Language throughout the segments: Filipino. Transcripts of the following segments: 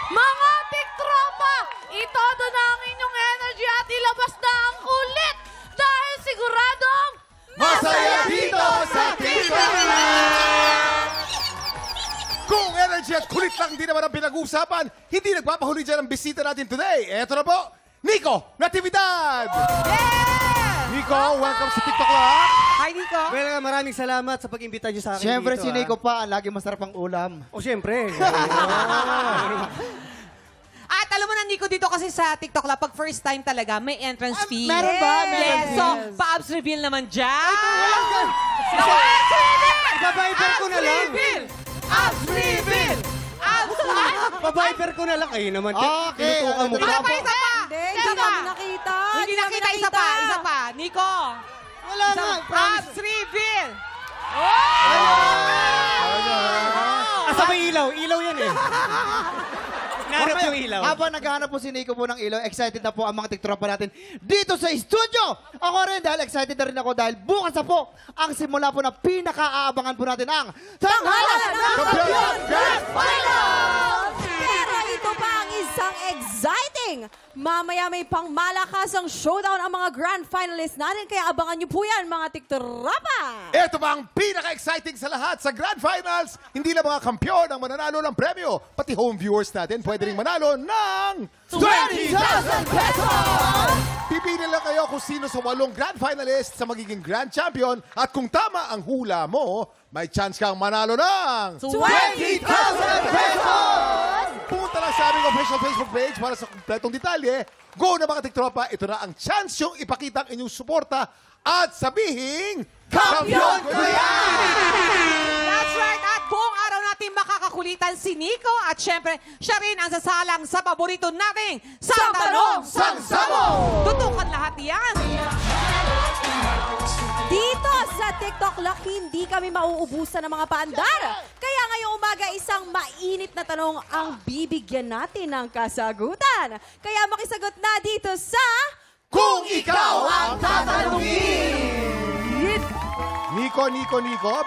Mga tiktropa, itodo na ang inyong energy at ilabas na ang kulit dahil siguradong Masaya dito sa TikTok! Kung energy at kulit lang di naman ang pinag-uusapan, hindi nagpapahuli dyan ang bisita natin today. Eto na po, Nico Natividad! Nico, welcome sa TikTok Lab. Hi, Nico. Well, maraming salamat sa pag-imbita niyo sa akin Siyempre, dito. si Nico pa, ang lagi masarap ang ulam. O, siyempre. At alam mo na, Nico, dito kasi sa TikTok Lab, pag first time talaga, may entrance fee. meron ba? Meron. Yes. So, Yes. pa-abs reveal naman dyan. Babayper ko na lang. Abs reveal! Abs reveal! Babayper ko na lang. Ayun naman. Okay. Tinutukan mo Isa pa. pa, isa pa! Hindi Isa pa! namin nakita. Hindi nakita, isa pa, isa pa. Nico! Wala Isa nga. pa. Abs reveal! Asa ba ilaw? Ilaw yan eh. Nahanap yung ilaw. Habang naghahanap po si Nico po ng ilaw, excited na po ang mga tiktropa natin dito sa studio. Ako rin dahil excited na rin ako dahil bukas na po ang simula po na pinaka-aabangan po natin ang Tanghalan ng Kampiyon Grand Final! Pero ito pa ang isang exciting. Mamaya may pangmalakasang showdown ang mga grand finalists natin. Kaya abangan niyo po yan, mga tiktropa. Ito ba ang pinaka-exciting sa lahat sa Grand Finals? Hindi lang mga kampyon ang mananalo ng premyo, pati home viewers natin pwede rin manalo ng 20,000 pesos! Pipili lang kayo kung sino sa 8 Grand Finalists sa magiging Grand Champion at kung tama ang hula mo, may chance kang manalo ng 20,000 pesos! Pumunta lang sa aming official Facebook page para sa kumpletong detalye. Go na mga tiktropa, ito na ang chance yung ipakita ang inyong suporta at sabihing Kampiyon ko yan! That's right. At buong araw natin makakakulitan si Nico. At syempre, siya rin ang sasalang sa paborito nating Sa Tanong Sangsamo! Tutukan lahat yan. Dito sa TikTok Lock, hindi kami mauubusan ng mga paandar. Kaya ngayong umaga, isang mainit na tanong ang bibigyan natin ng kasagutan. Kaya makisagot na dito sa... Kung ikaw ang tatanungin! Nico,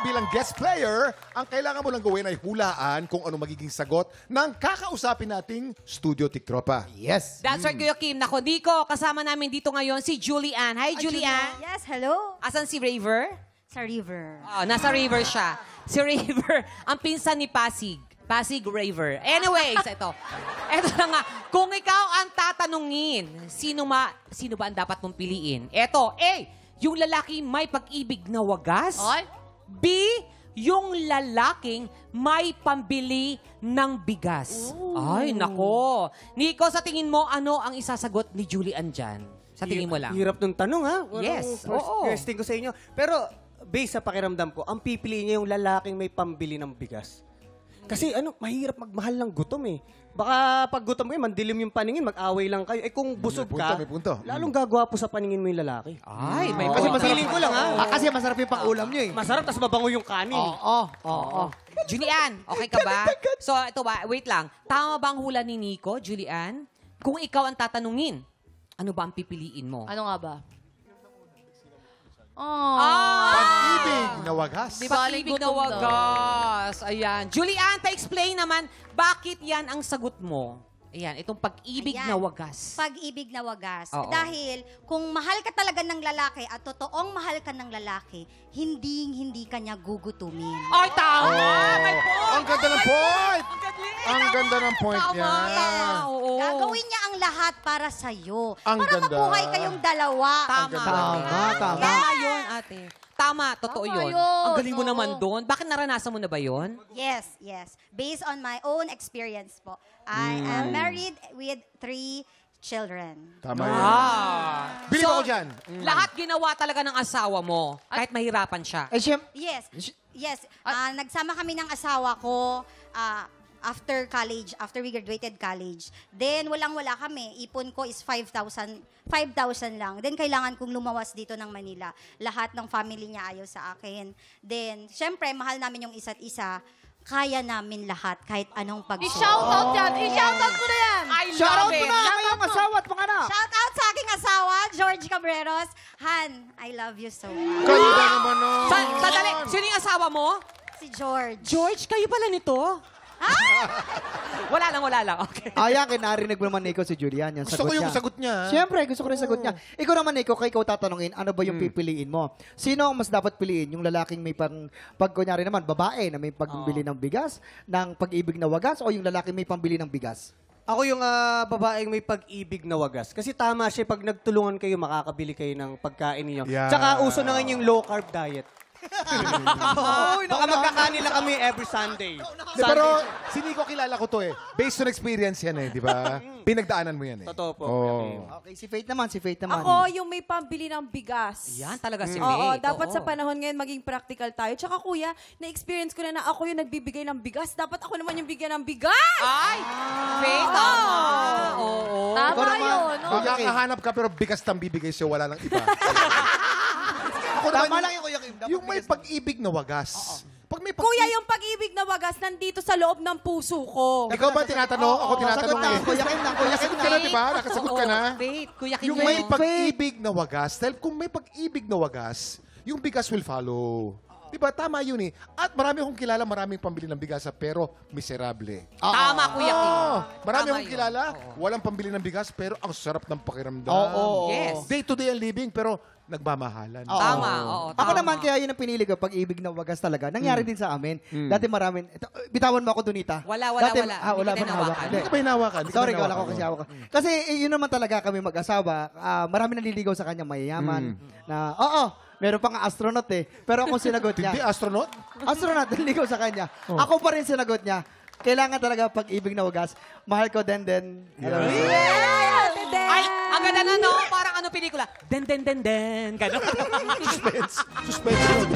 bilang guest player, ang kailangan mo lang gawin ay hulaan kung ano magiging sagot ng kakausapin nating studio tiktropa. Yes. That's right, Kuya Kim. Nako, Nico, kasama namin dito ngayon si Julianne. Hi, Julianne. Yes, hello. Asan si Raver? Sa river. Oh, nasa River siya. Si Raver, ang pinsan ni Pasig. Pasig Raver. Anyways, ito. Ito na nga. Kung ikaw ang tatanungin, sino ba ang dapat mong piliin? Ito, A, yung lalaki may pag-ibig na wagas. Ay. B, yung lalaking may pambili ng bigas. Ay, nako. Nico, sa tingin mo, ano ang isasagot ni Julian dyan? Sa tingin mo lang. Hirap ng tanong, ha? Yes, First oo. question ko sa inyo. Pero, based sa pakiramdam ko, ang pipiliin niya yung lalaking may pambili ng bigas. Kasi mahirap magmahal ng gutom eh. Baka pag gutom kayo, mandilim yung paningin, mag-away lang kayo. Eh kung busog ka, May punto. lalong gagwapo sa paningin mo yung lalaki. Ay, may Kasi point. feeling ko lang, ha? Kasi masarap yung pang-ulam niyo eh. Masarap, tas mabango yung kanin. Oo. Julian, okay ka ba? So, ito ba, wait lang. Tama ba ang hula ni Nico, Julian? Kung ikaw ang tatanungin, ano ba ang pipiliin mo? Ano nga ba? Pag-ibig na wagas. Di ba? Pag-ibig na wagas. Ayan. Julian, pa-explain naman, bakit yan ang sagot mo? Ayan, itong pag-ibig Ayan. na wagas. Pag-ibig na wagas. Oo. Dahil kung mahal ka talaga ng lalaki at totoong mahal ka ng lalaki, hindi ka niya gugutumin. Ay, tama! May point! Ang ganda ng point! Ang galing! Ang ganda ng point Tama, niya. tama, oo. Gagawin niya ang lahat para sa'yo. Ang para ganda. mabuhay kayong dalawa. Tama. Tama. Tama yun, ate. Tama, totoo Tama yun. yun, Ang galing mo oo. naman doon. Bakit naranasan mo na ba yun? Yes. Based on my own experience po. I am married with 3 children. Tama yan. Ah. Bilib ako dyan. Lahat ginawa talaga ng asawa mo, kahit mahirapan siya. Eh, siyempre, Yes. Nagsama kami ng asawa ko after college, after we graduated college. Then, walang-wala kami. Ipon ko is 5,000 lang. Then, kailangan kong lumawas dito ng Manila. Lahat ng family niya ayaw sa akin. Then, syempre, mahal namin yung isa't isa. Kaya namin lahat, kahit anong pagsubok. I-shoutout yan! I-shoutout mo na yan! I shoutout love mo it. na ang iyong asawa at mga anak. Shout out sa aking asawa, George Cabreros. Han, I love you so much. Ganda naman nun. Sandali, sino yung asawa mo? Si George. George, kayo pala nito? Wala lang. Okay. Ayan, narinig mo naman, Nico, si Julian. Yung Gusto ko yung sagot niya. Siyempre, gusto ko rin sagot niya. Ikaw naman, Nico, kay ikaw tatanungin, ano ba yung pipiliin mo? Sino ang mas dapat piliin? Yung lalaking may pag kunyari naman, babae na may pagbili ng bigas, ng pag-ibig na wagas, o yung lalaking may pambili ng bigas? Ako yung babaeng may pag-ibig na wagas. Kasi tama siya, pag nagtulungan kayo, makakabili kayo ng pagkain ninyo. Yeah. Tsaka uso na ngayon yung low-carb diet. Baka magkakanila kami every Sunday. Pero si Nico, kilala ko to eh. Based on experience yan eh, di ba? Pinagdaanan mo yan eh. Totoo po. Oh. Okay, si Faith naman. Ako, yung may pambili ng bigas. Yan talaga si Oo, Faith. dapat Oo. sa panahon ngayon maging practical tayo. Tsaka kuya, na-experience ko na ako yung nagbibigay ng bigas. Dapat ako naman yung bigyan ng bigas! Ay! Faith, tama. Oo. Ikaw Tama naman. yun. No? Baka kahanap ka pero bigas tang bibigay sa'yo, wala nang iba. Ako Tama naman, lang yung Kuya Kim. Dapat yung may bigas. pag-ibig na wagas. Pag may Kuya, yung pag-ibig na wagas nandito sa loob ng puso ko. Ikaw ba tinatanong? Ako tinatanong Sagot na, eh. Kuya Kim na, Kuya Kim Nakasagot na. ka na, di ba? Nakasagot ka na. Faith, Kuya Kim Yung yun. may pag-ibig na wagas, dahil kung may pag-ibig na wagas, yung bigas will follow. Di ba? Tama yun eh. At marami akong kilala, maraming pambili ng bigas pero miserable. Tama, Kuya Kim. Marami Tama akong yun. kilala, walang pambili ng bigas pero ang sarap ng pakiramdam. Oo. Yes. Day to day ang living pero nagmamahalan. Oo. Tama, oo. Ako tama. naman, kaya yun ang pinili ko, pag-ibig na wagas talaga. Nangyari din sa amin. Dati maraming, ito, bitawan mo ako, Donita. Wala. Wala Hindi ba kita nahawakan? hinawakan. Hindi ka ba hinawakan? Hindi ka Sorry, ba wala ko kasi hawak ko. Kasi yun naman talaga kami mag-asawa. Marami naliligaw sa kanya, mayayaman. Na, meron pang astronaut eh. Pero ako sinagot Hindi, niya. astronaut? Astronaut, naliligaw sa kanya. Ako pa rin sinagot niya. Kailangan talaga pag-ibig na wagas. Mahal ko den. Ay, ang ganda na, no? Parang ano pelikula? Den. Ganon. Suspense. Suspense.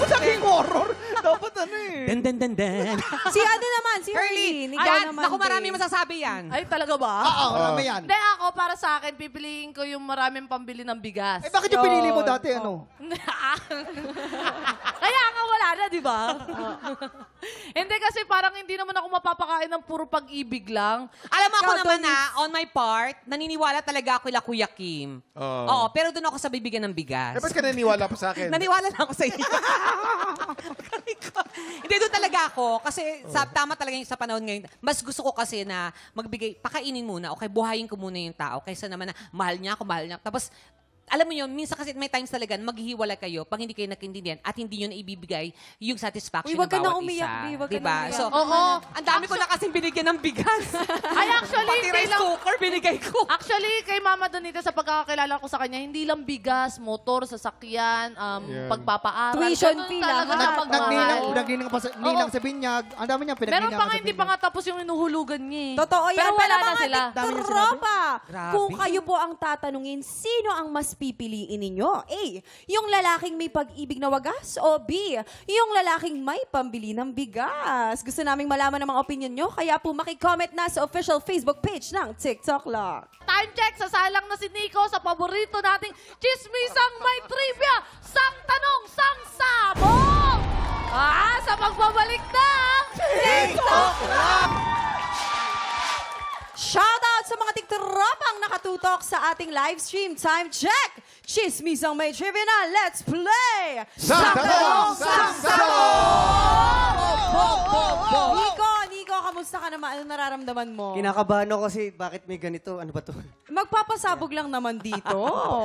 Saking horror. Dapat ano eh. Den. Si ano naman, si Curly. Ikaw Ayan, naman naku, marami din. masasabi yan. Ay, talaga ba? Oo, marami yan. Hindi ako, para sa akin, pipiliin ko yung maraming pambili ng bigas. Eh, bakit yung pinili mo dati, ano? Kaya nga wala na, di ba? Hindi kasi parang hindi naman ako mapapakain ng puro pag-ibig lang. Alam mo ako Ikaw, naman Denise. on my part, naniniwala talaga ako kila Kuya Kim. Oo, pero doon ako sa bibigyan ng bigas. Eh, ba't ka naniniwala pa sa akin? Naniwala na ako sa iyo. Hindi, doon talaga ako. Kasi tama talaga yung sa panahon ngayon. Mas gusto ko kasi na magbigay, pakainin muna, okay, buhayin ko muna yung tao. Kaysa naman na mahal niya ako. Tapos, alam mo yun, minsan kasi may times talaga na maghihiwala kayo pag hindi kayo nakintindihan at hindi nyo na ibibigay yung satisfaction Uy, wag ka ng na bawat umiyak, isa. Bi, wag ka Diba? na umiyak. So, Oo. ang dami ko na kasing binigyan ng bigas. Ay, actually, Pati hindi rice lang... cooker binigay ko. Actually, kay Mama Donita, sa pagkakakilala ko sa kanya, hindi lang bigas, motor, sasakyan, pagpapaaral. Tuition Ganun fee talaga lahat. siya pagmamahal. Nagninang pa sa, nilang sa binyag. Ang dami niya Meron pinagninang pa nga sa hindi binyag. pa nga tapos yung inuhulugan niya. eh. Totoo yan. Pero wala na mga sila. Dami niya tiktropa. Grabe. Kung kayo po ang tatanungin, sino ang mas pipiliin ninyo? A, yung lalaking may pag-ibig na wagas? O B, yung lalaking may pambili ng bigas? Gusto naming malaman ang mga opinion nyo, kaya po makicomment na sa official Facebook page ng TikTok Lock. Time check, sasalang na si Nico sa paborito nating Chismisang May Trivia. Sang tanong, sang sabong! Sa pagbabalik ng TikTok Lock! Shoutout sa mga tiktropang nakatutok sa ating live stream. Time check! Chismisang may trivia na. Let's play! Sang Tanong, Sang Sabong! Nico, kamusta ka naman? Ano nararamdaman mo? Kinakabahan ako kasi bakit may ganito? Ano ba to? Magpapasabog lang naman dito.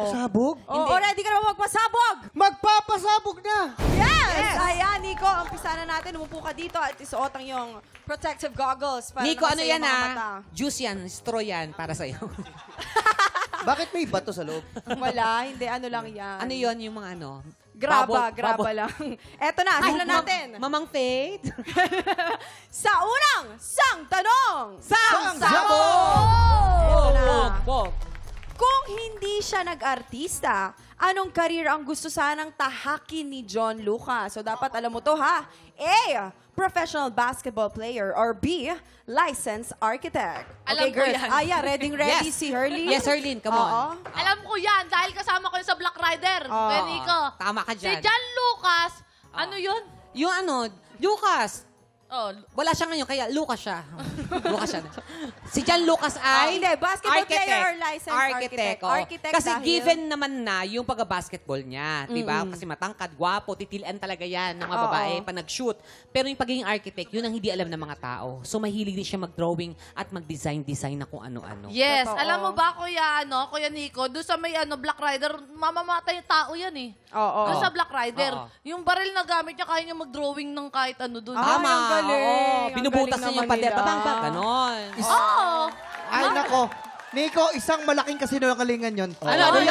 Sabog? Oo, ready ka na ba magpasabog? Magpapasabog na! Yes! Ayan, Nico, umpisa na natin. Umupo ka dito at isuot ang iyong protective goggles. Para Nico, naman ano sa iyong yan mga mata. Juice yan, straw yan para sa'yo. Bakit may bato sa loob? Wala, hindi. Ano lang yan. Ano yon yung mga ano? Graba, Bubble- graba bubble- lang. Eto na, simulan natin. Mamang Faith. Sa unang sang tanong. Sang Ito na. Bog. Kung hindi siya nag-artista, anong career ang gusto sanang tahakin ni John Lucas? So dapat alam mo to ha. A, professional basketball player. Or B, licensed architect. Alam ko girls. yan. Ready Yes. si Hurley? Yes, Herlyn, come on. Oo. Alam ko yan dahil kasama ko yun sa Black Rider. Kaya Nico. Tama ka Si dyan. John Lucas, ano yun? Yung ano, Lucas. Oh, Wala siya ngayon, kaya Lucas siya. Lucas siya. Si John Lucas ay... Hindi, basketball player or licensed architect? Oo. Architect Kasi dahil- given naman na yung pagka-basketball niya, di ba? Kasi matangkad, gwapo, titilian talaga yan ng mga babae pa nag-shoot. Pero yung pagiging architect, yun ang hindi alam ng mga tao. So mahilig din siya mag-drawing at mag-design na kung ano-ano. yes. Totoo. Alam mo ba, Kuya Nico, doon sa may Black Rider, mamamatay yung tao yan eh. Oo. Doon sa Black Rider. Oo. Yung baril na gamit niya, kaya niya mag-drawing ng kahit ano doon. Ah, Tama. ang galing. Oo. Ang Binubutas galing niya yung naman pader. nila. Babang, ganon. Oo. Ay, nako. Nico, isang malaking kasinungalingan yun. Ano yun?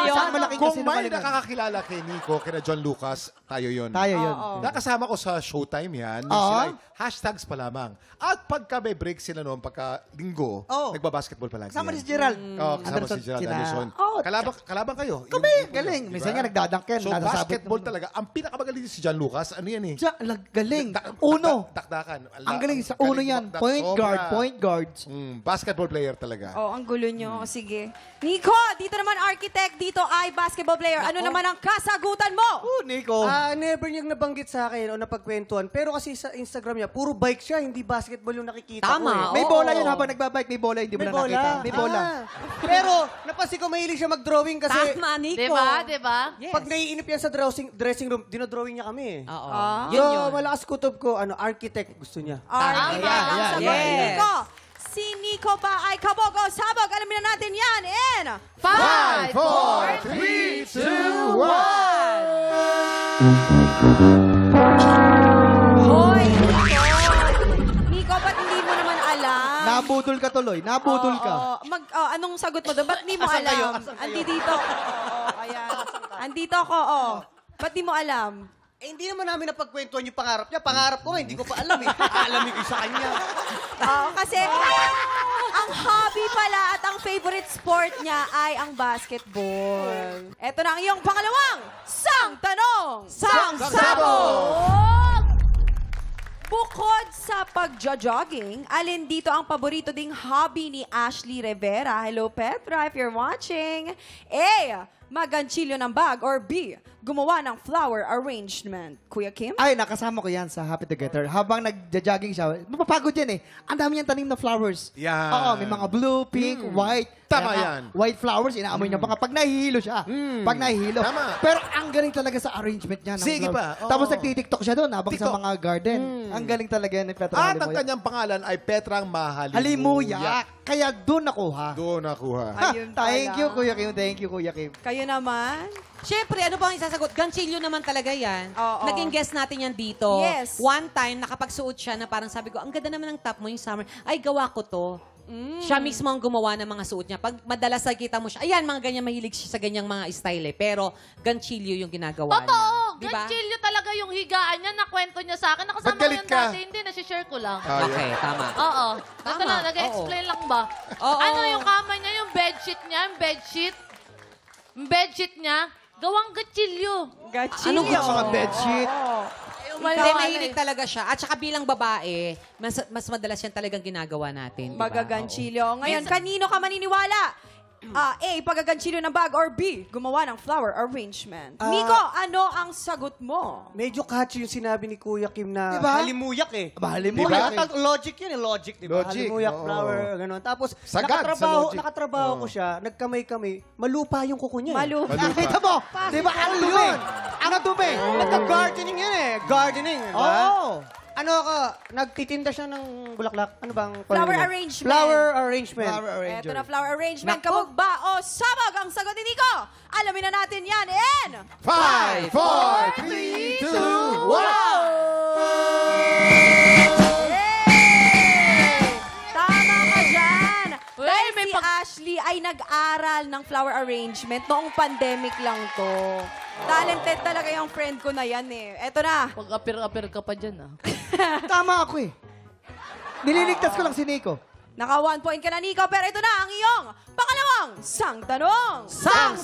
Isang malaking Kung may kasinungalingan. nakakakilala kay Nico, kina John Lucas, tayo yun. Tayo yun. Nakasama ko sa Showtime yan. Yung Oo. sila ay hashtags pa lamang. At pagka may break sila noon, pagka linggo, Oo. nagbabasketball palagi. Kasama yan. ni Gerald. Oo, kasama si Gerald Anderson. Oh, Kalaban kayo. kami, Yung- galing. diba? Minsan nga nagdadunk yan. So, Nasasabit basketball naman. talaga. Ang pinakamagaling si John Lucas, ano yan eh? Galing. Uno. Dakdakan. Ang galing sa uno yan. Dakdak. Point Sobra. guard, point guards. Basketball player talaga. Oh, ang gulo nyo. Sige. Nico, dito naman architect, dito ay basketball player. Ano naman ang kasagutan mo? Oh, Nico. Never niyang nabanggit sa akin o napagkwentuhan. Pero kasi sa Instagram niya, puro bike siya, hindi basketball yung nakikita Tama, ko eh. May oo. bola yun habang nagbabike. May bola, hindi mo May na nakita. May bola. Pero napansin ko mahilig siya mag-drawing kasi Tama, Nico. Diba? Yes. pag naiinip yan sa dressing room, dinodrawing niya kami eh. Oo. Ah. Yun So, yun. malakas kutob ko, architect gusto niya. Architect ang yeah, sagot ni yes. Nico. Si Nico ba ay kabog o sabog? Alamin na natin yan in 5, 4, 3, 2, 1. Hoy, Nico! Nico, ba't hindi mo naman alam? Nabudol ka tuloy. Nabudol ka. Anong sagot mo doon? Ba't di mo Asan kayo? alam? Asan kayo? Andito. Ayan. Andito ako, Ba't di mo alam? Hindi naman namin napagkwentuhan yung pangarap niya. Pangarap ko nga, hindi ko pa alam eh. Aalamin ko sa kanya. Kasi ang hobby pala at ang favorite sport niya ay ang basketball. Ito na ang iyong pangalawang sang tanong. Sang sabog! Bukod sa pagjo-jogging, alin dito ang paborito ding hobby ni Ashley Rivera? Hello, Petra, if you're watching. A, maganchilyo ng bag. Or B, gumawa ng flower arrangement. Kuya Kim? Ay, nakasama ko yan sa Happy Together. Habang nagja-jogging siya, mapapagod yan eh. Ang dami niyang tanim na flowers. Yan. Oo, may mga blue, pink, white. Tama Kaya yan. White flowers, inaamoy niya pa pag nahihilo siya. Pag nahihilo. Tama. Pero ang galing talaga sa arrangement niya. ng Sige flowers. pa, oo. Tapos nagtitiktok siya doon habang sa TikTok. mga garden. Ang galing talaga yan ni Petra At ang Halimuyak. kanyang pangalan ay Petrang Mahalimuyak. Halimuyak. Kaya doon nakuha. Doon nakuha. Ayun pala. Thank you, Kuya Kim. Thank you, Kuya Kim. Kayo naman? Siyempre, ano ba ang isasagot? Ganchilyo naman talaga yan. Oo. Naging guest natin yan dito. Yes. One time, nakapagsuot siya na parang sabi ko, ang ganda naman ng top mo yung summer. Ay, gawa ko to. Siya mismo ang gumawa ng mga suot niya. Pag madalas nakikita mo siya, ayan, mga ganyan, mahilig siya sa ganyang mga style eh. Pero, ganchilyo yung ginagawa niya. Totoo! Diba? Ganchilyo talaga yung higaan niya. Nakwento niya sa akin. Nakasama Ba't ko galit yan ka? dati. Hindi, nasi-share ko lang. Okay, tama. Oo. Ito Tama, lang, nag-explain lang ba? Oo. Ano yung kama niya, yung bedsheet niya, yung bedsheet niya, gawang gatsilyo. Gachilyo. Anong Mga bedsheet. Hindi, mahilig talaga siya. At saka bilang babae, mas madalas yan talagang ginagawa natin. Diba? Magaganchilyo. Ngayon, kanino ka maniniwala? A, pagaganchilyo ng bag. Or B, gumawa ng flower arrangement. Nico, ano ang sagot mo? Medyo catchy yung sinabi ni Kuya Kim na Diba? halimuyak eh. Halimuyak. Diba? Logic yun eh, logic, di ba? Logic, Halimuyak, oo. flower, gano'n. Tapos, Sagad sa logic. nakatrabaho Oo. ko siya, nagkamay-kamay, malupa yung kuko niya eh. Malu. Nakita mo? Di ba? Ang dumi. Ang dumi. Nagka-gardening yan eh. Gardening, di ba? Oo. Ano ako, nagtitinda siya ng bulaklak. Ano bang? Flower niya? arrangement. Flower arrangement. Flower Ito arranger. na flower arrangement. Nako. Kabog ba o sabog ang sagot ni Nico? Alamin na natin yan in 5, 4, 3, 2, 1. Tama ka dyan! Uy, Dahil may si Ashley ay nag-aral ng flower arrangement noong pandemic lang to. Talented talaga yung friend ko na yan eh. Eto na. Pag-apir-apir ka pa dyan, ah. Tama ako eh. Nililigtas ko lang si Nico. Naka 1 point ka na, Nico. Pero ito na ang iyong pangalawang sang tanong. Sang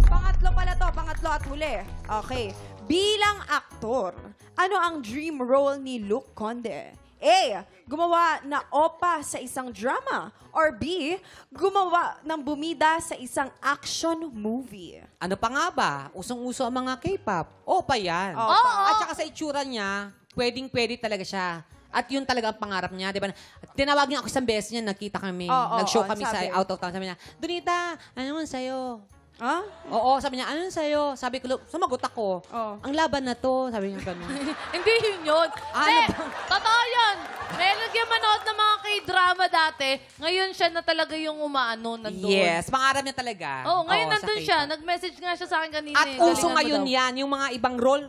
Pangatlo pala to. Pangatlo at huli. Okay. Bilang aktor, ano ang dream role ni Luke Conde? A. Gumawa na opa sa isang drama. Or B. Gumawa ng bumida sa isang action movie. Ano pa nga ba? Usong-uso ang mga K-pop. Opa yan. Opa. At saka sa itsura niya, pwedeng-pwede talaga siya. At yun talaga ang pangarap niya, di ba? Tinawag niya ako isang beses niya, nakita kami. Nag-show kami sa sabi. out of town. Sabi niya, Donita, ano man sa'yo? Ha? Oo, sabi niya, ano sa'yo? Sabi ko, sumagot ako. Oh. Ang laban na to, sabi niya gano'n. Hindi yun. Ano Hindi, ba? totoo yun. Meron yung manood ng mga K-drama dati. Ngayon siya na talaga yung umaano nandun. Yes, pangarap niya talaga. Oh, ngayon Oo, sa nandun K-pop. siya. Nag-message nga siya sa akin kanina. At eh. uso Galingan mo ngayon daw. yan, yung mga ibang role,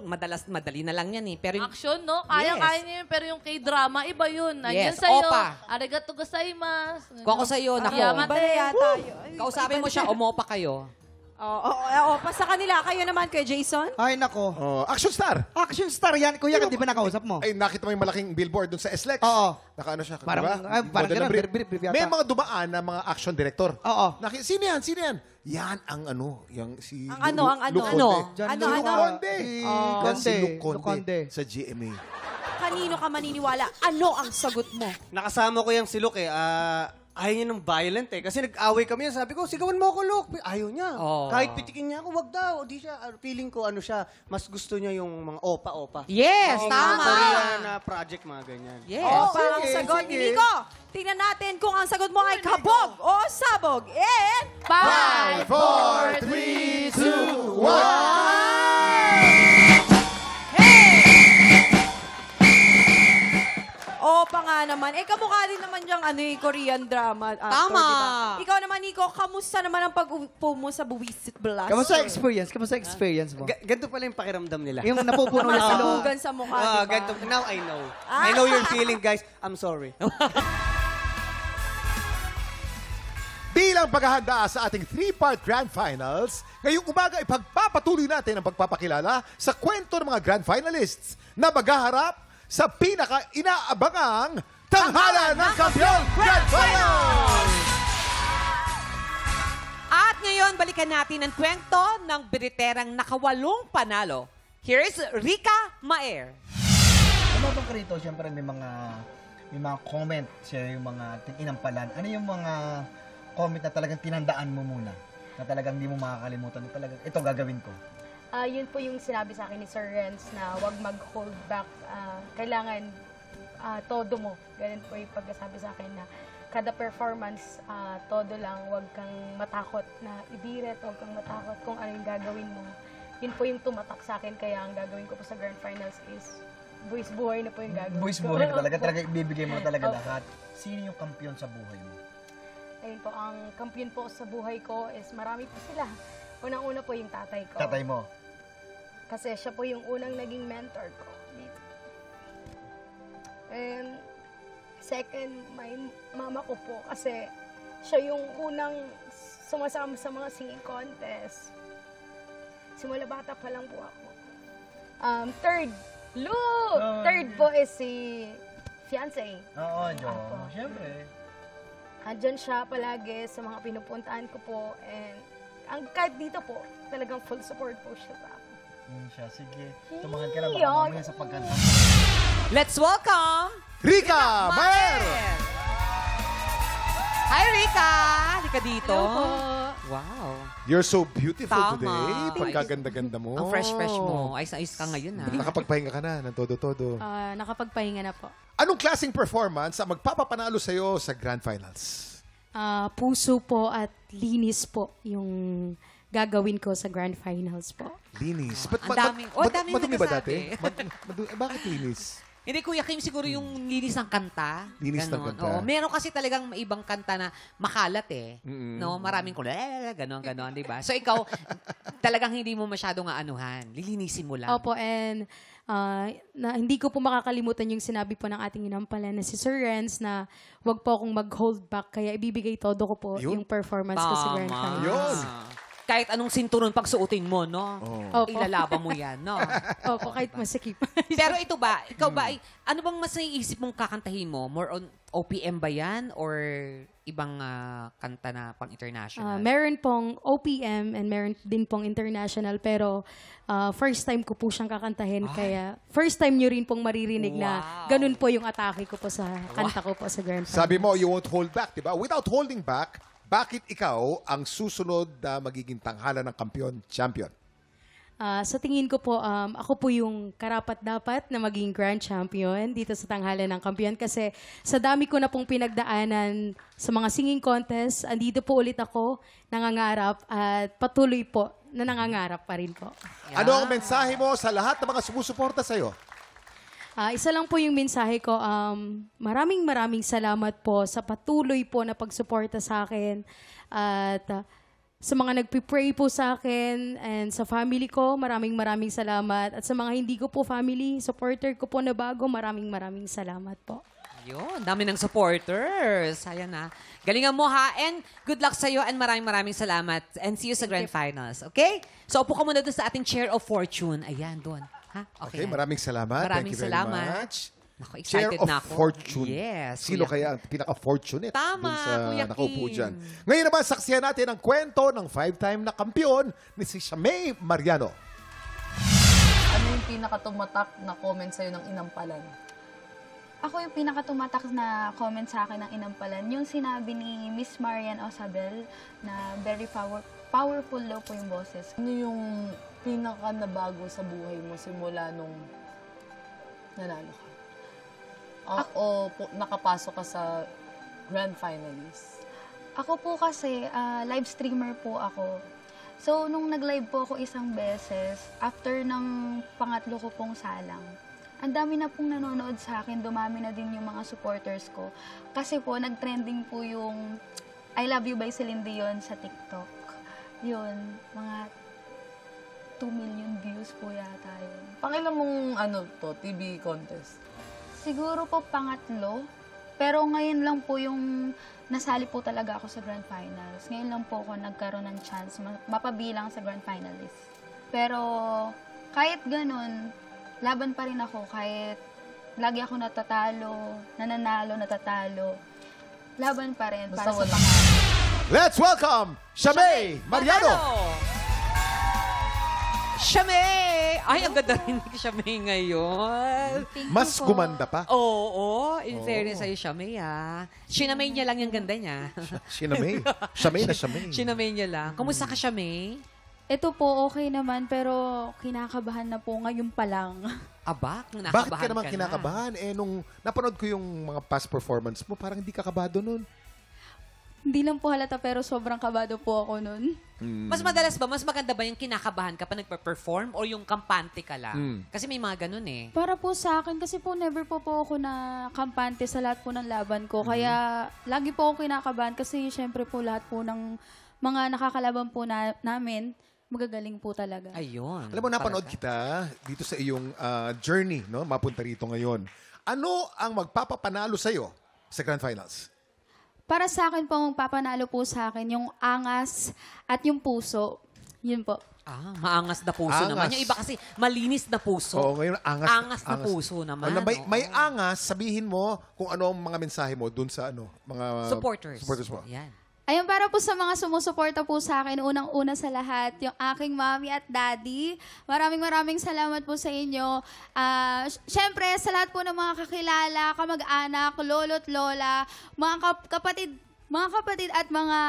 madali na lang yan eh. Pero yung, Action, no? Kaya niya yun. Pero yung K-drama, iba yun. Nandiyan Yes, sa'yo. opa. Arigato gozaimasu. kung ako sa'yo, nako. Yamate. Iba na yata yun. Kausapin mo siya, umopa kayo. Opa sa kanila. Kayo naman, Kuya Jason? Ay, nako. Action star. Action star yan. Kuya, di ba nakausap mo? Ay, nakita mo yung malaking billboard dun sa SLEX. Oo. Nakaano siya, Parang- diba? ay, parang Model ng ganun, brief. brief yata. May mga dumaan na mga action director. Oo. Sino yan? Sino yan? Yan ang ano, yung si Ang ano, ang ano? Luc Conde. Ano? Ano, Luc ano? Conde. Yan si Luc Luc Conde. Conde sa GMA. Kanino ka maniniwala? Ano ang sagot mo? Nakasama ko yung si Luke eh. Ayaw niya ng violent eh. Kasi nag-away kami. Sabi ko, sigawan mo ako, Luke. Ayaw niya. Oh. Kahit pitikin niya ako, wag daw. Di siya, feeling ko ano siya, mas gusto niya yung mga opa-opa. Yes, Mga tama. Korean na project, mga ganyan. Yes. Opa ang sagot ni Nico. Tingnan natin kung ang sagot mo ay kabog o sabog. And... 5, 4, 3, 2, 1. Opa nga naman. Kamukha din naman yung Korean drama actor, Tama. diba? Ikaw naman, Nico, kamusta naman ang pag-upo mo sa Buwisit Blast? Kamusta experience? Kamusta experience mo? Ganito pala yung pakiramdam nila. Yung napupuno na sila. Masabugan sa mukha, diba? Ganito. Now I know. I know your feeling, guys. I'm sorry. Bilang paghahanda sa ating 3-part Grand Finals, ngayong umaga ipagpapatuloy natin ang pagpapakilala sa kwento ng mga Grand Finalists na maghaharap sa pinaka-inaabangang Tanghalan ng Kampiyon Grand Finals! At ngayon, balikan natin ang kwento ng biriterang nakawalong panalo. Here is Rica Maer. Tumabang ka rito, siyempre may mga comment siya, yung mga inampalan. Ano yung mga comment na talagang tinandaan mo muna? Na talagang hindi mo makakalimutan. Na talagang, ito gagawin ko. Yun po yung sinabi sa akin ni Sir Renz na wag mag-hold back. Kailangan todo mo. Ganun po yung pagkasabi sa akin na kada performance, todo lang. Wag kang matakot na ibirit. Wag kang matakot kung ano yung gagawin mo. Yun po yung tumatak sa akin. Kaya ang gagawin ko po sa Grand Finals is buwis buhay na po yung gagawin Boys ko. buhay talaga, talaga ibibigay mo talaga Opo. lahat. Sino yung kampiyon sa buhay mo? Ayun po, ang kampiyon po sa buhay ko is marami po sila. Unang-una po yung tatay ko. Tatay mo. Kasi siya po yung unang naging mentor ko dito. And second, my mama ko po kasi siya yung unang sumasama sa mga singing contest. Simula bata pa lang po ako. Third, Luke! Third po is si fiancé. Oo, Jo. Apo. Siyempre. Andyan siya palagi sa mga pinupuntahan ko po. And kahit dito po, talagang full support po siya sa akin. Yun siya. Sige. Tumangan ka na baka Yun. mamaya sa pagkanta. Let's welcome Rica Maer! Hi, Rica! Halika dito. Hello po. Wow. You're so beautiful Tama. today. Pagkaganda-ganda mo. Ang fresh-fresh mo. Ayos na ayos ka ngayon, ha? Nakapagpahinga ka na ng todo-todo. Nakapagpahinga na po. Anong klaseng performance ang magpapapanalo sa'yo sa Grand Finals? Puso po at linis po yung gagawin ko sa Grand Finals po. Linis. Ang daming- daming madumi ba nagsasabi. dati? Bakit linis? Hindi, Kuya Kim, siguro yung linis ng kanta. Linis ng Ganon. kanta. Oo, meron kasi talagang ibang kanta na makalat eh. Mm-mm. No, maraming ganon, di ba? So ikaw, talagang hindi mo masyadong aanuhan. Lilinisin mo lang. Opo, and hindi ko po makakalimutan yung sinabi po ng ating inampalan na si Sir Renz na wag po akong mag-hold back, kaya ibibigay todo ko po Yun. yung performance ko sa Grand Tama. Finals. Yun. kahit anong sinturon pagsuotin mo, no? Opo. Ilalaban mo yan, no? Opo, kahit masikip. Pero ito ba, ikaw ba, ano bang mas naiisip mong kakantahin mo? More on OPM ba yan? Or ibang kanta na pang-international? Meron pong OPM and meron din pong international, pero first time ko po siyang kakantahin, kaya first time nyo rin pong maririnig na ganun po yung atake ko po sa kanta ko po sa Grand Finals. Sabi mo, you won't hold back, di ba? Without holding back, bakit ikaw ang susunod na magiging tanghalan ng kampiyon, champion? Sa tingin ko po, ako po yung karapat-dapat na maging grand champion dito sa tanghalan ng kampiyon kasi sa dami ko na pong pinagdaanan sa mga singing contest, andito po ulit ako, nangangarap at patuloy po na nangangarap pa rin po. Ano ang mensahe mo sa lahat ng mga sumusuporta sa'yo? Isa lang po yung mensahe ko, maraming salamat po sa patuloy po na pagsuporta sa akin at sa mga nagpipray po sa akin and sa family ko, maraming salamat. At sa mga hindi ko po family, supporter ko po na bago, maraming salamat po. Yun, dami ng supporters. Ayan na. Galingan mo ha. And good luck sa'yo and maraming salamat. And see you sa Grand Finals. Okay? So, upo ka muna doon sa ating Chair of Fortune. Ayan, doon. Ha? Okay, maraming salamat. Maraming Thank you very salamat. much. Naku, Chair excited of na ako. Fortune. Yes. Sino Kuya kaya ang pinaka-fortunate Tama, dun sa Kuya nakaupo Kim. dyan? Ngayon naman, saksiyan natin ang kwento ng 5-time na kampiyon ni si Shamay Mariano. Ano yung pinakatumatak na comment sa'yo ng inampalan? Ako yung pinakatumatak na comment sa akin ng inampalan, yung sinabi ni Miss Marian Osabel na very powerful daw po yung boses. Ano yung pinaka nabago sa buhay mo simula nung nanalo ka? O nakapasok ka sa Grand Finalist? Ako po kasi, live streamer po ako. So, nung nag-live po ako isang beses, after ng pangatlo ko pong salang, ang dami na pong nanonood sa akin, dumami na din yung mga supporters ko. Kasi po, nag-trending po yung I Love You by Celine Dion sa TikTok. Yun, mga 2 million views po yata yun. Pangilan mong TV contest? Siguro po pangatlo. Pero ngayon lang po yung nasali po talaga ako sa Grand Finals. Ngayon lang po ako nagkaroon ng chance mapabilang sa Grand Finalist. Pero kahit ganun, laban pa rin ako kahit lagi ako nananalo, natatalo. Laban pa rin para sa pangarap. Let's welcome Shamay Mariano! Shamay! Ay, ang ganda rin ni Shamay ngayon. Mas gumanda pa. Oo, in fairness sa'yo, Shamay, ha. Sinamay niya lang yung ganda niya. Shamay. Shamay na Shamay. Sinamay niya lang. Kamusta ka, Shamay? Ito po, okay naman, pero kinakabahan na po ngayon pa lang. Aba, Bakit ka naman kinakabahan? Nung napanood ko yung mga past performance mo, parang hindi ka kabado nun. Hindi lang po halata, pero sobrang kabado po ako nun. Mas madalas ba, mas maganda ba yung kinakabahan ka pa nagpa-perform o yung kampante ka lang? Kasi may mga ganun eh. Para po sa akin, kasi po never po ako na kampante sa lahat po ng laban ko. Kaya lagi po ako kinakabahan kasi syempre po lahat po ng mga nakakalaban po namin, magagaling po talaga. Ayun. Alam mo, napanood kita dito sa iyong journey, no? Mapunta rito ngayon. Ano ang magpapapanalo sa'yo sa Grand Finals? Para sa akin po, papanalo po sa akin yung angas at yung puso. Yun po. Maangas na puso naman. Yung iba kasi malinis na puso. Oo, ngayon angas na puso naman. May angas, sabihin mo kung ano ang mga mensahe mo dun sa mga supporters mo. Yan. Ayun, para po sa mga sumusuporta po sa akin, unang-una sa lahat, yung aking mommy at daddy. Maraming salamat po sa inyo. Siyempre, sa lahat po ng mga kakilala, kamag-anak, lolo't lola, mga kapatid at mga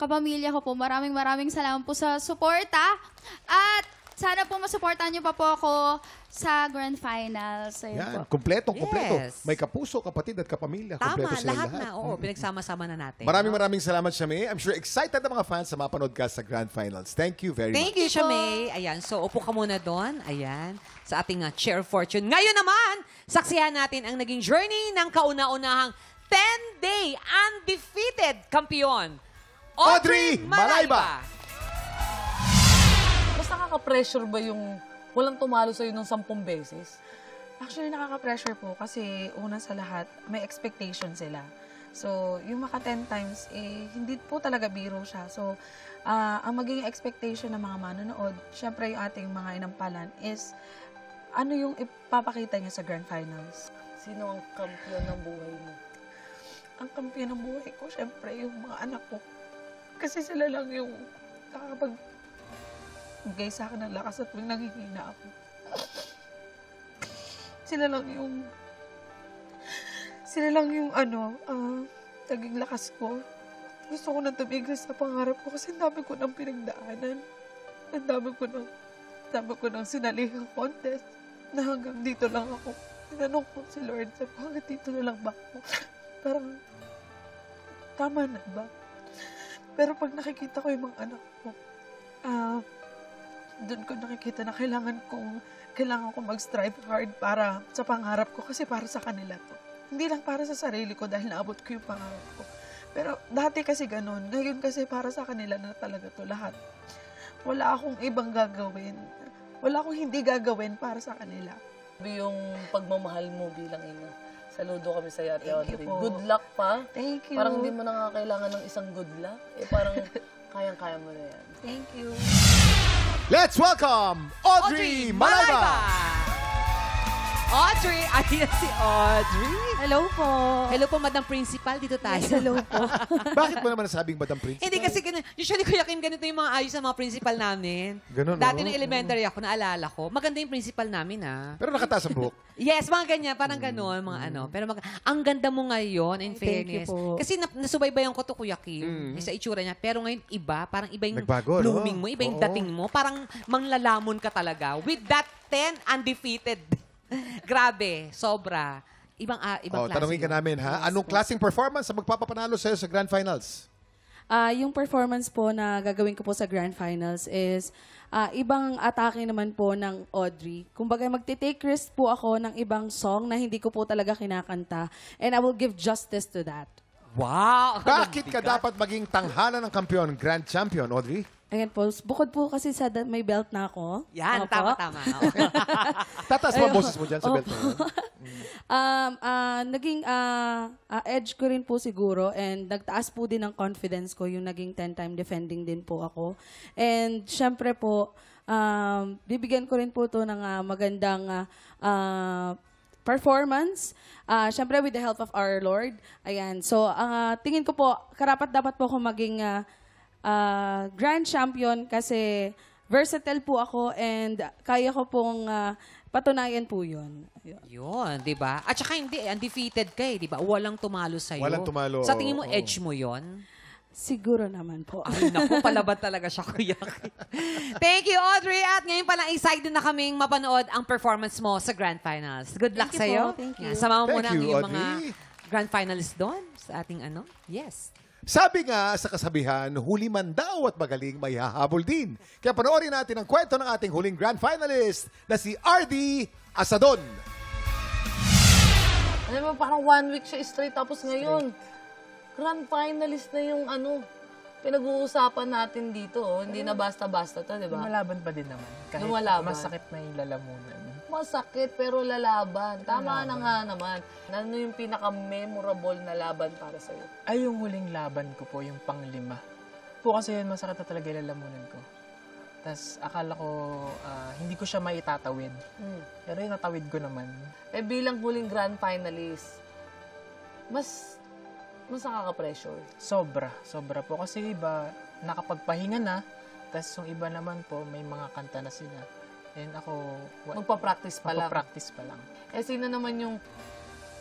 kapamilya ko po. Maraming salamat po sa suporta. At sana po masuportahan niyo pa po ako sa Grand Finals. Ayun Yan, po. kompleto. Yes. May kapuso, kapatid at kapamilya. Tama, Kompleto sila lahat na. Oo, pinagsama-sama na natin. Maraming salamat, Shamay. I'm sure excited na mga fans sa mapanood ka sa Grand Finals. Thank you very much. Thank you, Shamay. Ayan, so upo ka muna doon. Ayan, sa ating Chair of Fortune. Ngayon naman, saksihan natin ang naging journey ng kauna-unahang 10-day undefeated kampiyon, Audrey Malayba. Mas nakaka-pressure ba yung walang tumalo sa'yo ng 10 beses? Actually, nakaka-pressure po kasi una sa lahat, may expectation sila. So, yung maka 10 times, hindi po talaga biro siya. So, ang magiging expectation ng mga manonood, syempre yung ating mga inampalan is ano yung ipapakita niya sa Grand Finals. Sino ang kampiyon ng buhay mo? Ang kampiyon ng buhay ko, syempre yung mga anak ko. Kasi sila lang yung nakakapag-bigay sa akin ng lakas at nanghihina ako. Sila lang yung naging lakas ko. Gusto ko na tumigil sa pangarap ko kasi ang dami ko nang pinagdaanan. Ang dami ko nang sinalihang contest na hanggang dito lang ako. Tinanong ko si Lord, hanggang dito na lang ba ako? Parang, tama na ba? Pero pag nakikita ko yung mga anak ko, doon ko nakikita na kailangan ko mag-strive hard para sa pangarap ko kasi para sa kanila to. Hindi lang para sa sarili ko dahil naabot ko yung pangarap ko. Pero dati kasi ganun. Ngayon kasi para sa kanila na talaga to lahat. Wala akong ibang gagawin. Wala akong hindi gagawin para sa kanila. Yung pagmamahal mo bilang ina. Saludo kami sa Ate Audrey. Thank you po. Good luck pa. Thank you. Parang hindi mo na kailangan ng isang good luck. Parang kayang-kaya mo na yan. Thank you. Let's welcome Audrey Malayba! Audrey! Ayan si Audrey. Hello po. Hello po, Madam Principal. Dito tayo. Hello po. Bakit mo naman nasabing Madam Principal? Hindi kasi usually Kuya Kim, ganito yung mga ayos ng mga principal namin. Ganun, Dati no? nung elementary ako, naalala ko. Maganda yung principal namin, ha? Pero nakataas ang buhok. Yes, mga ganyan. Parang gano'n, mga ano. Pero ang ganda mo ngayon, in Thank you fairness. po. Kasi nasubaybayan ko to, Kuya Kim, sa itsura niya. Pero ngayon, iba. Parang iba yung Nagbago, no? blooming mo, iba yung Oo. dating mo. Parang manglalamon ka talaga. With that 10 undefeated. Grabe, sobra. Ibang klase. Tanungin ka yun. namin, ha? Anong klaseng performance ang magpapapanalo sa'yo sa Grand Finals? Yung performance po na gagawin ko po sa Grand Finals is ibang atake naman po ng Audrey. Kumbaga magte-take risk po ako ng ibang song na hindi ko po talaga kinakanta. And I will give justice to that. Wow! Bakit ka dapat maging tanghalan ng kampiyon, Grand Champion, Audrey? Ayan po, bukod po kasi sa may belt na ako. Yan, Opo. tama-tama. Tataas mo ang boses mo dyan sa belt mo. Naging edge ko rin po siguro and nagtaas po din ng confidence ko yung naging 10-time defending din po ako. And syempre po, bibigyan ko rin po to ng magandang performance. Syempre with the help of our Lord. Ayan. So, tingin ko po, dapat po ako maging grand champion kasi versatile po ako and kaya ko pong patunayan po yun. Yun, di ba? At saka hindi, undefeated ka di ba? Walang tumalo sa'yo. Walang tumalo, Sa tingin mo, oo. edge mo yon? Siguro naman po. Ay, naku, palaban talaga siya, Kuya. Thank you, Audrey. At ngayon pala, excited na kaming mapanood ang performance mo sa Grand Finals. Good luck Thank you sa'yo. po. Thank you. Sama mo Thank muna ang you, iyong mga Audrey. Grand Finalists doon sa ating ano. Yes. Sabi nga sa kasabihan, huli man daw at magaling may hahabol din. Kaya panoorin natin ang kwento ng ating huling Grand Finalist na si RD Asadon. Alam mo, parang 1 week siya straight. Tapos ngayon, grand finalist na yung pinag-uusapan natin dito. Hindi na basta-basta to, di ba? Lumalaban pa din naman. Kahit Lumalaban. masakit na yung lalamunan. Masakit pero lalaban. Tama na nga naman. Ano yung pinaka-memorable na laban para sa'yo? Ay, yung huling laban ko po, yung pang-5. Po kasi yun, masakit na talaga yung lalamunan ko. Tapos akala ko hindi ko siya maitatawid. Pero yung natawid ko naman. Bilang huling grand finalist, mas nakaka-pressure. Sobra po. Kasi iba, nakapagpahinga na. Tapos yung iba naman po, may mga kanta na sila. And ako, Magpa-practice pa lang. magpa-practice pa lang. Sino naman yung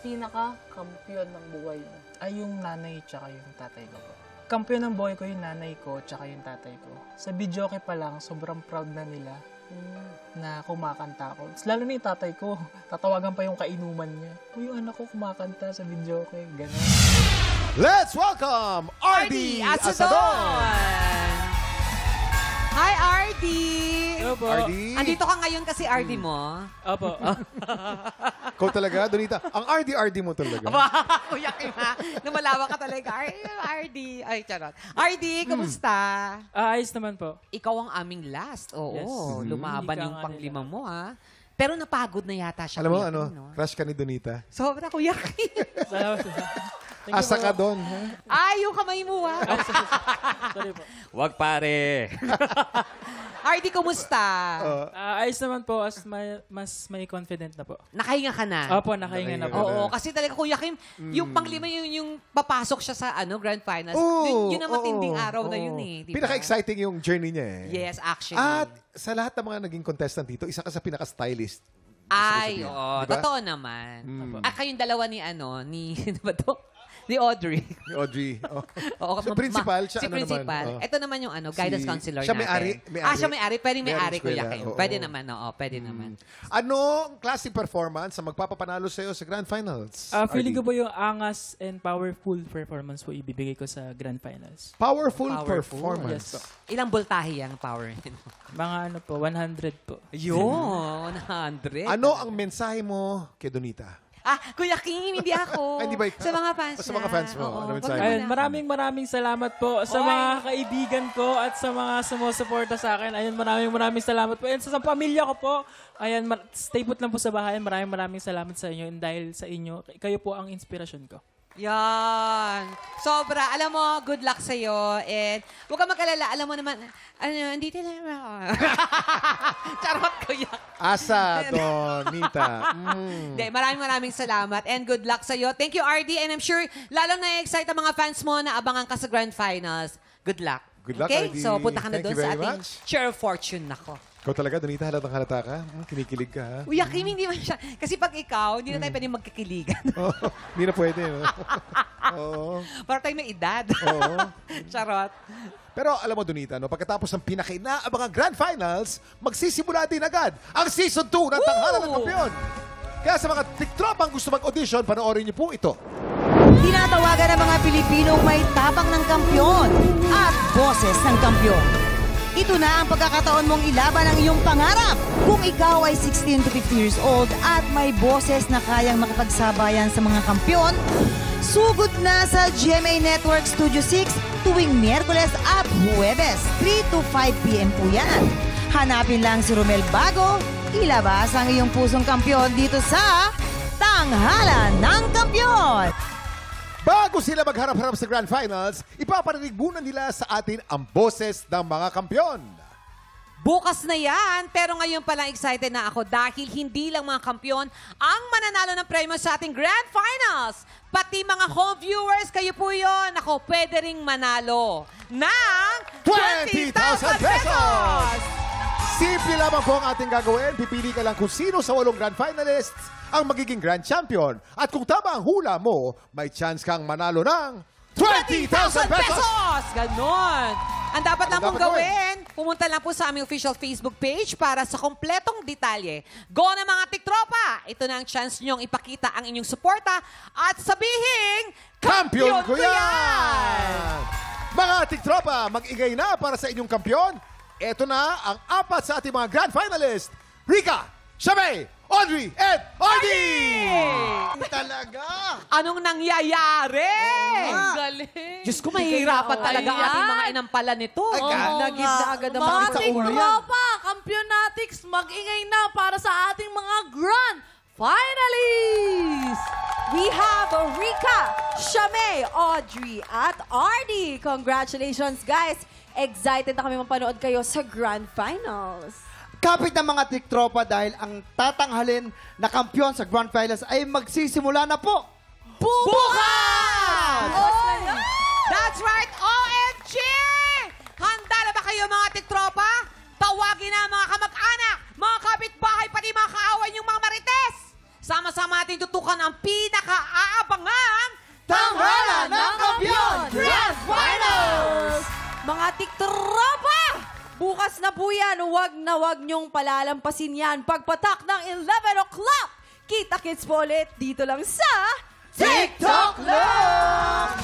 pinaka-kampiyon ng buhay mo? Ay, yung nanay tsaka yung tatay ko po. Kampiyon ng buhay ko yung nanay ko tsaka yung tatay ko. Sa videoke pa lang, sobrang proud na nila na kumakanta ako. Lalo na yung tatay ko, tatawagan pa yung kainuman niya. Uy, yung anak ko kumakanta sa videoke. Ganun. Let's welcome RD Asadon! Hi, RD! Hello po. RD? Andito ka ngayon kasi RD mo. Opo. Ikaw talaga, Donita. Ang RD mo talaga. Kuya Kim, ha? Lumalawa ka talaga. RD. Ay, charot. RD, kamusta? Ayos naman po. Ikaw ang aming last. Oo, Yes. lumaban Ika yung nga pang-5 mo, ha? Pero napagod na yata siya. Alam mo, Kuya Kim, no? crush ka ni Donita. Sobra, Kuya Kim. Salamat. Thank you Asa po. ka doon, ha? Ay, yung kamay mo, ha? Sorry po. Wag pare. RD, kumusta? Ayos naman po, mas may confident na po. Nakahinga ka na? Opo, nakahinga na po. Oo, kasi talaga, Kuya Kim, yung panglima yung papasok siya sa Grand Finals. Oo, Yun ang matinding oo, araw na oo. yun eh. Diba? Pinaka-exciting yung journey niya eh. Yes, actually. At sa lahat ng mga naging contestant dito, isa ka sa pinaka-stylist. Ay, Gusto ko oo. sabihin. Diba? Totoo naman. Kayong dalawa ni ano ba to? Ni Audrey. Ni Audrey. Oh. Oo, So, principal, siya si ano principal. naman? Oh. Ito naman yung guidance counselor siya natin. may-ari. Siya may-ari. Pwedeng may-ari, May-ari Kuya eskwela, Kim. oo. Pwede naman, oo. Pwede naman. Anong klaseng performance ang magpapapanalo sa'yo sa Grand Finals? Feeling RD? ko po yung angas and powerful performance po ibibigay ko sa Grand Finals. Powerful Yes performance. po. Ilang voltahe yung power? Mga 100 po. Yun, 100. Ano ang mensahe mo kay Donita? Kuya Kim, hindi ako. Hindi ba ikaw? Sa mga fans Sa mga fans mo, Oo, ano wag mensahe mo mo? Ayun, muna. maraming salamat po sa mga kaibigan ko at sa mga sumusuporta sa akin. Ayun, maraming salamat po. And sa pamilya ko po, ayan, stay put lang po sa bahay. Maraming salamat sa inyo. And dahil sa inyo, kayo po ang inspirasyon ko. Yan. Sobra. Alam mo, good luck sa'yo. And huwag ka mag-alala. Alam mo naman, andito na naman ako. Charot, Kuya. Asa, Donita. Hindi, maraming salamat and good luck sa'yo. Thank you, RD. And I'm sure, lalong na-excite ang mga fans mo na abangan ka sa Grand Finals. Good luck. Good luck, okay? RD. So, punta ka na Thank doon you sa very ating much. share of fortune. Nako. Ikaw talaga, Donita, halatang halata ka. Kinikilig ka, ha? Uy, Kim, hindi man siya. Kasi pag ikaw, hindi na tayo pwedeng magkikiligan. Hindi na pwede, no? Oo. Para tayo may edad. Oo. Charot. Pero alam mo, Donita, no, pagkatapos ng pinakainaabangang Grand Finals, magsisimula din agad ang Season 2 ng Tanghalan ng Kampiyon. Kaya sa mga tiktropang gusto mag-audition, panoorin niyo po ito. Tinatawagan ng mga Pilipinong may tapang ng kampyon at boses ng kampyon. Ito na ang pagkakataon mong ilaban ang iyong pangarap. Kung ikaw ay 16 to 50 years old at may boses na kayang makipagsabayan sa mga kampyon, sugod na sa GMA Network Studio 6 tuwing Miyerkules at Huwebes, 3 to 5 p.m. po yan. Hanapin lang si Romel Bago, ilabas ang iyong pusong kampyon dito sa Tanghalan ng Kampyon. Bago sila magharap-harap sa Grand Finals, ipaparinig muna nila sa atin ang boses ng mga kampyon. Bukas na yan, pero ngayon pa lang excited na ako dahil hindi lang mga kampyon ang mananalo ng premyo sa ating Grand Finals. Pati mga home viewers, kayo po yun. Ako, pwede ring manalo ng 20,000 pesos! Simple lamang po ang ating gagawin. Pipili ka lang kung sino sa 8 Grand Finalists ang magiging Grand Champion. At kung tama ang hula mo, may chance kang manalo ng 20,000 pesos! Ganon. Ang dapat lang pong dapat gawin, pumunta lang po sa aming official Facebook page para sa kompletong detalye. Go na mga tiktropa! Ito na ang chance nyong ipakita ang inyong suporta at sabihing, Kampiyon ko yan! Mga tiktropa, mag-ingay na para sa inyong kampiyon. Ito na ang 4 sa ating mga Grand Finalists. Rika, Shamay, Audrey, and Ardy! Talaga! Anong nangyayari? Galing. Diyos ko, mahihirapan talaga ang ating mga inampala nito. Nag-give na agad ang Mga mga tiktropa, Kampyonatics, mag-ingay na para sa ating mga Grand Finalists! We have Rika, Shamay, Audrey, at Ardy. Congratulations, guys. Excited na kami mapanood kayo sa Grand Finals. Kapit ng mga tiktropa dahil ang tatanghalin na kampyon sa Grand Finals ay magsisimula na po. Bukas! That's right, OMG! Handa na ba kayo mga tiktropa? Tawagin na mga kamag-anak, mga kapitbahay, pati mga kaaway yung mga marites. Sama-sama natin tutukan ang pinaka-aabangang Tanghalan ng Kampiyon Grand Finals! Mga tiktropa! Bukas na po yan. Huwag na huwag niyong palalampasin yan. Pagpatak ng 11 o'clock. Kita-kits po ulit dito lang sa TikTok Love!